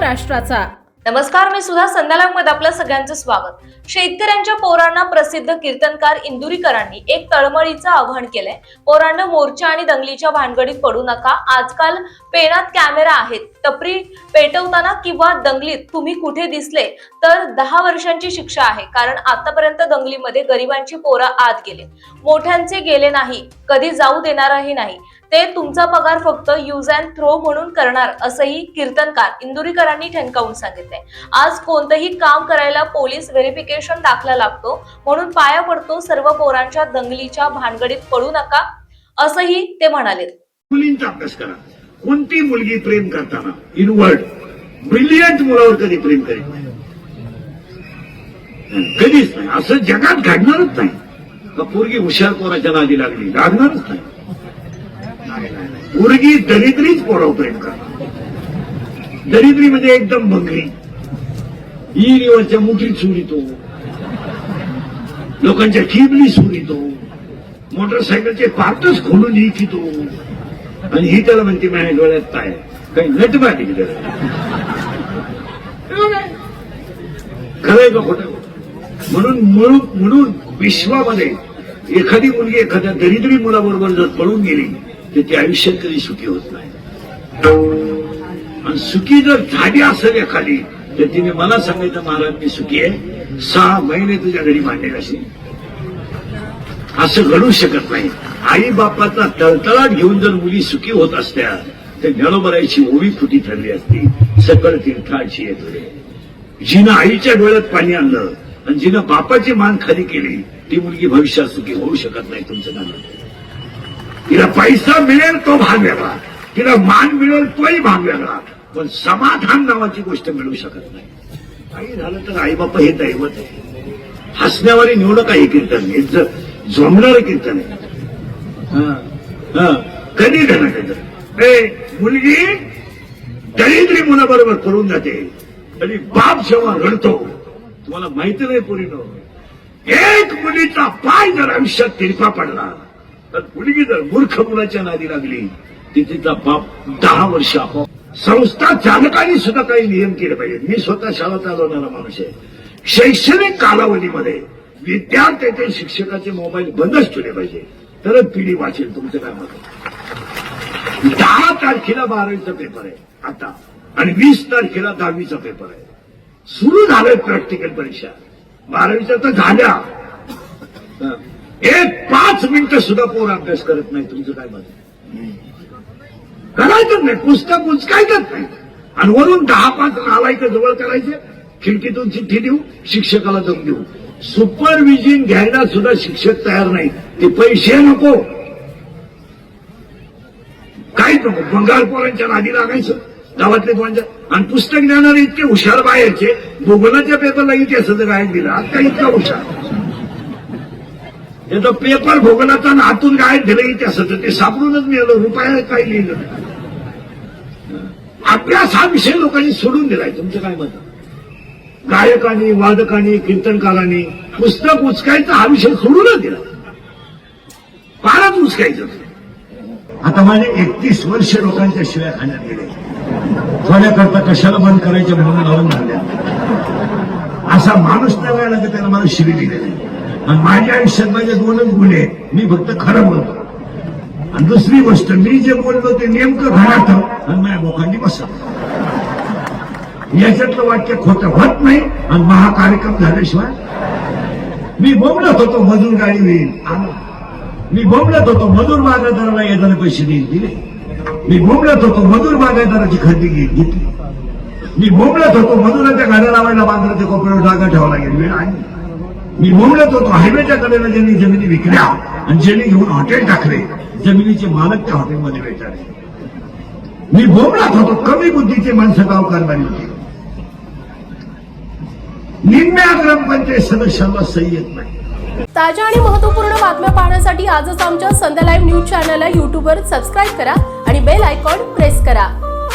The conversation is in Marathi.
महाराष्ट्राचा। नमस्कार, मी सुधा संध्यालाग मध्ये आपलं सगळ्यांचं स्वागत। शेतकऱ्यांच्या पोरांना प्रसिद्ध कीर्तनकार इंदुरीकरांनी एक तळमळीचं आव्हान केलंय। पोरांना मोर्चा आणि दंगलीच्या भानगडीत पडू नका। आजकाल पेनात कॅमेरा आहेत, टपरी पेटवताना किंवा दंगलीत तुम्ही कुठे दिसले तर 10 वर्षांची शिक्षा आहे। कारण आतापर्यंत दंगलीमध्ये गरिबांची पोरं आत गेले, मोठ्यांचे गेले नाही, कधी जाऊ देणारही नाही। ते तुमचा पगार फक्त यूज अँड थ्रो म्हणून करणार असंही कीर्तनकार इंदुरीकरांनी ठणकावून सांगितलंय। आज कोणतंही काम करायला पोलीस व्हेरिफिकेशन दाखला लागतो, म्हणून पाया पडतो सर्व पोरांच्या दंगलीच्या भानगडीत पडू नका असंही ते म्हणाले। मुलींचा अभ्यास करा। कोणती मुलगी प्रेम करताना इनवर्ड ब्रिलियंट मुलावर कधी प्रेम करीत नाही, कधीच नाही। असं जगात घडणारच नाही। पोरगी हुशार पोराच्या नादी लागणारच नाही। पोरगी दरिद्रीच पोरावर प्रेम करणार। दरिद्री म्हणजे एकदम भंगरी, इरीवरच्या मुठीत सुरितो, लोकांच्या किबली सुरितो, मोटरसायकलचे पार्टच खोलून इकितो, आणि ही त्याला म्हणते माझ्या डोळ्यात काय काही नटबा दिली। खरंय का खोटं? म्हणून विश्वामध्ये एखादी मुलगी एखाद्या दरिद्री मुलाबरोबर जर पळून गेली तर ती आयुष्यात कधी सुखी होत नाही। आणि सुखी जर झाली असेल एखादी तर तिने मला सांगायचं, महाराज मी सुखी आहे, 6 महिने तुझ्या घरी मांडेल अशी। असं घडू शकत नाही। आई बापाचा तळतळाट घेऊन जर मुली सुखी होत असत्या तर ज्ञानोबराची ओवी फुटी ठरली असती, सकळ तीर्थाची येतोय। जिनं आईच्या डोळ्यात पाणी आणलं आणि जिनं बापाची मान खाली केली ती मुलगी भविष्यात सुखी होऊ शकत नाही। तुमचं नाव तिला पैसा मिळेल तो भाग वेगळा, तिला मान मिळेल तोही भाग वेगळा, पण समाधान नावाची गोष्ट मिळू शकत नाही। काही झालं तर आई बापा हे दैवत आहे। हसण्यावारी निवड काही कीर्तन हे झोमणारं कीर्तन आहे। कधी झालं त्याचं मुलगी दरिद्री मुलाबरोबर पळून जाते आणि बाप जेव्हा रडतो, तुम्हाला माहिती नाही पोरीनो, एक मुलीचा पाय जर आयुष्यात तिरपा पडला तर मुलगी जर मूर्ख मुलाच्या नादी लागली ती तिचा बाप 10 वर्ष आपोआप। संस्था चालकांनी सुद्धा काही नियम केले पाहिजे। मी स्वतः शाळा चालवणारा माणूस आहे। शैक्षणिक कालावधीमध्ये विद्यार्थ्याचे शिक्षकाचे मोबाईल बंदच ठेवले पाहिजे, तरच पिढी वाचेल। तुमचं काय मत? 10 तारखेला 12वीचा पेपर आहे आता, आणि 20 तारखेला 10वीचा पेपर आहे। सुरू झालंय प्रॅक्टिकल परीक्षा। 12वीच्या तर झाल्या, एक 5 मिनिटं सुद्धा पोर अभ्यास करत नाही। तुमचं काय मत? करायचंच नाही, पुस्तक उचकायचंच नाही, आणि वरून 10-5 नालायक जवळ करायचे, खिडकीतून चिठ्ठी देऊ, शिक्षकाला दम देऊ। सुपरविजन घ्यायला सुद्धा शिक्षक तयार नाही, ते पैसे नको, काहीच नको। बंगाल पोरांच्या नादी लागायचं गावातले दोनच्या, आणि पुस्तक देणारे इतके हुशार बाहेरचे, भूगोलाच्या पेपरला इतिहासाचं गायक दिलं। आता इतका हुशार त्याचा पेपर भूगोलाचा आणि आतून गायक दिलं इतिहासाचं, ते सापडूनच मिळालं, रुपया काही लिहिलं नाही। अभ्यास हा विषय लोकांनी सोडून दिलाय। तुमचं काय मत? गायकांनी, वादकांनी, कीर्तनकारांनी पुस्तक उचकायचा हा विषय सोडूनच दिला, फारच उचकायचं। आता माझे 31 वर्ष लोकांच्या शिव्या खाण्यात गेले, थोड्याकरता कशाला बंद करायचे म्हणून लावून झाल्या। असा माणूस नाही व्हायला की त्याला मला शिवी दिली। आणि माझ्या आयुष्यात माझे 2च गुण आहेत, मी फक्त खरं बोलतो, आणि दुसरी गोष्ट मी जे बोलतो ते नेमकं घरात आणि माझ्या लोकांनी बसत। याच्यातलं वाक्य खोटं होत नाही, आणि महाकार्यक्रम झाल्याशिवाय मी बोंबलत होतो मजूर गाडी होईल, मी बोंबलत होतो मजूर बागायतदाराला येताना पैसे दिले, मी बोंबलत होतो मजूर बागायतदाराची खरेदी घेतली, मी बोंबलत होतो मजुराच्या गाड्या लावायला बांधला ते कोपऱ्यावर जागा ठेवा लागेल वेळ आहे, मी बोंबलत होतो हायवेच्या कडेला ज्यांनी जमिनी विकल्या आणि ज्यांनी घेऊन हॉटेल टाकले जमिनीचे मालक त्या हॉटेलमध्ये भेटले, मी बोंबलत होतो कमी बुद्धीचे माणसं गाव कारभारी होते, निम्म्या ग्रामपंचायत सदस्यांना सही येत नाही। ताज्या आणि महत्त्वपूर्ण बातम्या पाहण्यासाठी आजच आमच्या संध्या लाईव्ह न्यूज चॅनलला YouTubeवर सबस्क्राईब करा आणि बेल आयकॉन प्रेस करा।